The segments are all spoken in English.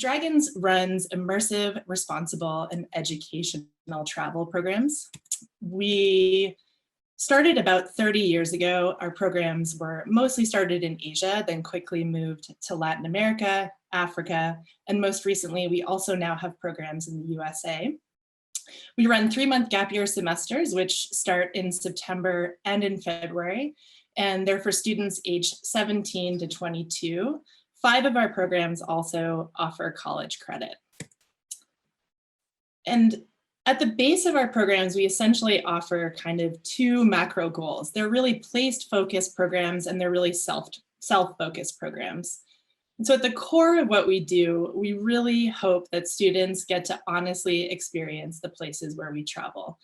Dragons runs immersive, responsible, and educational travel programs. We started about 30 years ago. Our programs were mostly started in Asia, then quickly moved to Latin America, Africa, and most recently, we also now have programs in the USA. We run 3-month gap year semesters, which start in September and in February, and they're for students aged 17 to 22. 5 of our programs also offer college credit. And at the base of our programs, we essentially offer kind of 2 macro goals. They're really place-focused programs, and they're really self-focused programs. And so at the core of what we do, we really hope that students get to honestly experience the places where we travel.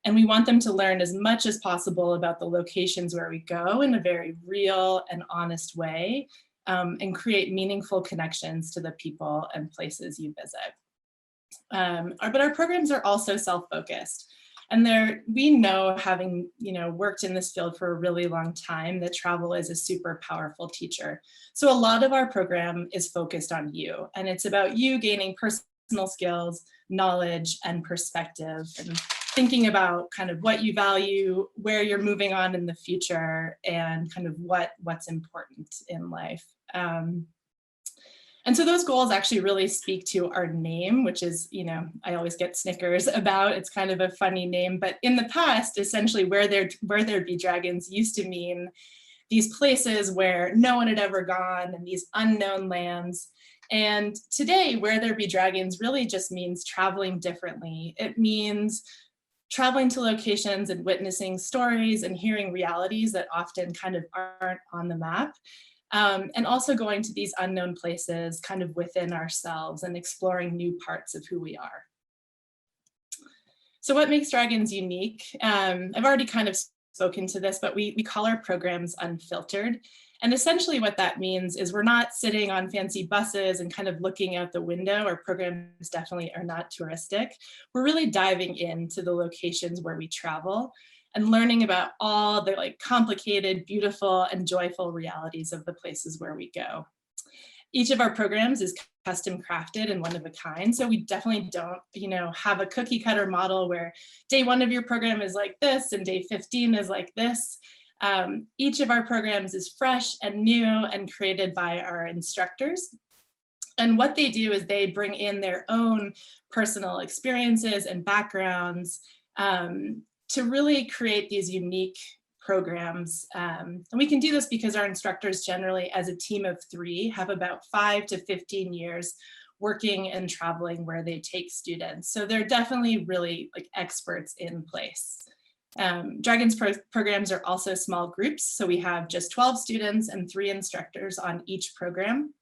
And we want them to learn as much as possible about the locations where we go in a very real and honest way, and create meaningful connections to the people and places you visit. But our programs are also self-focused. And we know, having worked in this field for a really long time, that travel is a super powerful teacher. So a lot of our program is focused on you, and it's about you gaining personal skills, knowledge, and perspective, and thinking about kind of what you value, where you're moving on in the future, and kind of what's important in life. And so those goals actually really speak to our name, which is, I always get snickers about. It's kind of a funny name, but in the past, essentially where there'd be dragons used to mean these places where no one had ever gone, and these unknown lands. And today, where there be dragons really just means traveling differently. It means traveling to locations and witnessing stories and hearing realities that often kind of aren't on the map. And also going to these unknown places kind of within ourselves and exploring new parts of who we are. So what makes Dragons unique? I've already kind of spoken to this, but we call our programs unfiltered. And essentially what that means is we're not sitting on fancy buses and kind of looking out the window. Our programs definitely are not touristic. We're really diving into the locations where we travel and learning about all the complicated, beautiful, and joyful realities of the places where we go. Each of our programs is custom crafted and one of a kind. So we definitely don't, have a cookie cutter model where day 1 of your program is like this and day 15 is like this. Each of our programs is fresh and new and created by our instructors. And what they do is they bring in their own personal experiences and backgrounds to really create these unique programs. And we can do this because our instructors generally, as a team of 3, have about 5 to 15 years working and traveling where they take students. So they're definitely really experts in place. Dragons programs are also small groups. So we have just 12 students and 3 instructors on each program.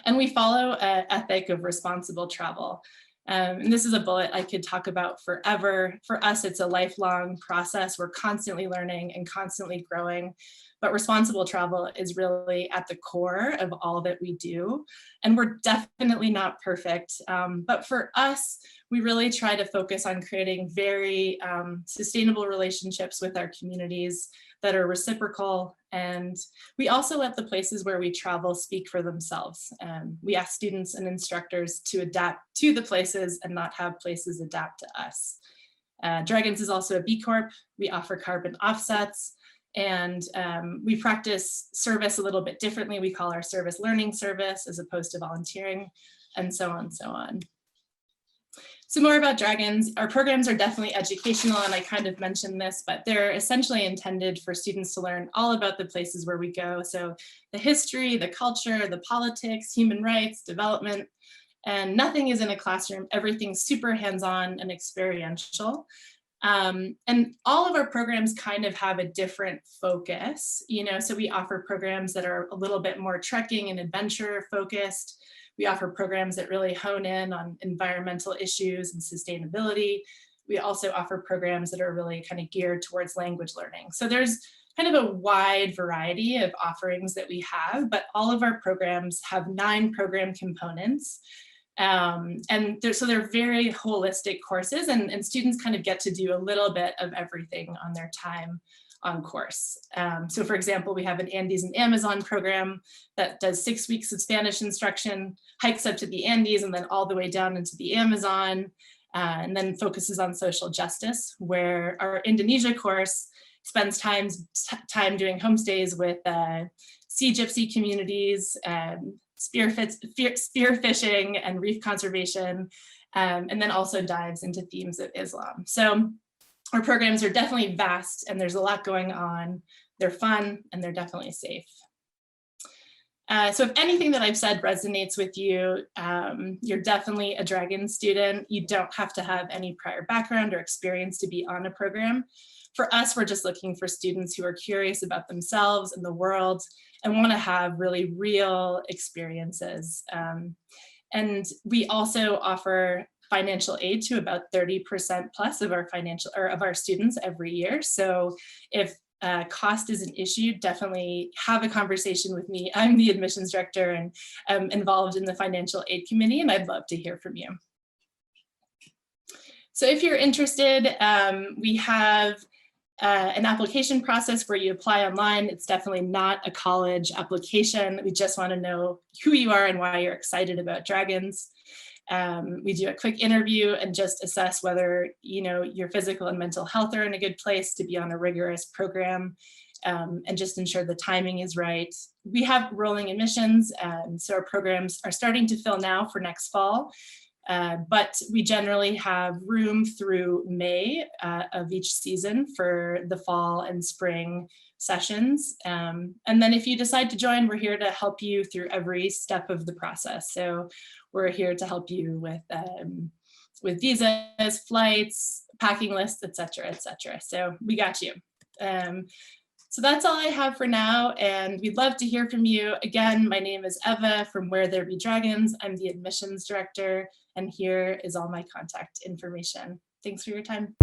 And we follow an ethic of responsible travel. And this is a bullet I could talk about forever. For us, it's a lifelong process. We're constantly learning and constantly growing, but responsible travel is really at the core of all that we do. And we're definitely not perfect, but for us, we really try to focus on creating very sustainable relationships with our communities that are reciprocal. And we also let the places where we travel speak for themselves. We ask students and instructors to adapt to the places and not have places adapt to us. Dragons is also a B Corp. We offer carbon offsets, and we practice service a little bit differently. We call our service learning service as opposed to volunteering, and so on and so on. So more about Dragons. Our programs are definitely educational, and I kind of mentioned this, but they're essentially intended for students to learn all about the places where we go. So the history, the culture, the politics, human rights, development, and nothing is in a classroom. Everything's super hands-on and experiential. And all of our programs kind of have a different focus, so we offer programs that are a little bit more trekking and adventure focused. We offer programs that really hone in on environmental issues and sustainability. We also offer programs that are really kind of geared towards language learning. So there's kind of a wide variety of offerings that we have, but all of our programs have 9 program components. So they're very holistic courses, and students kind of get to do a little bit of everything on their time on course. So for example, we have an Andes and Amazon program that does 6 weeks of Spanish instruction, hikes up to the Andes and then all the way down into the Amazon, and then focuses on social justice, where our Indonesia course spends time doing homestays with sea gypsy communities, spear fishing and reef conservation, and then also dives into themes of Islam. So our programs are definitely vast and there's a lot going on. They're fun and they're definitely safe. So if anything that I've said resonates with you, you're definitely a Dragon student. You don't have to have any prior background or experience to be on a program. For us, we're just looking for students who are curious about themselves and the world and want to have really real experiences. And we also offer financial aid to about 30% plus of our students every year. So if cost is an issue, definitely have a conversation with me. I'm the admissions director and I'm involved in the financial aid committee, and I'd love to hear from you. So if you're interested, we have an application process where you apply online. It's definitely not a college application. We just want to know who you are and why you're excited about Dragons. We do a quick interview and just assess whether your physical and mental health are in a good place to be on a rigorous program, and just ensure the timing is right. We have rolling admissions, so our programs are starting to fill now for next fall. But we generally have room through May of each season for the fall and spring sessions. And then if you decide to join, we're here to help you through every step of the process. So we're here to help you with visas, flights, packing lists, et cetera, et cetera. So we got you. So that's all I have for now, and we'd love to hear from you. Again, my name is Eva from Where There Be Dragons. I'm the admissions director, and here is all my contact information. Thanks for your time.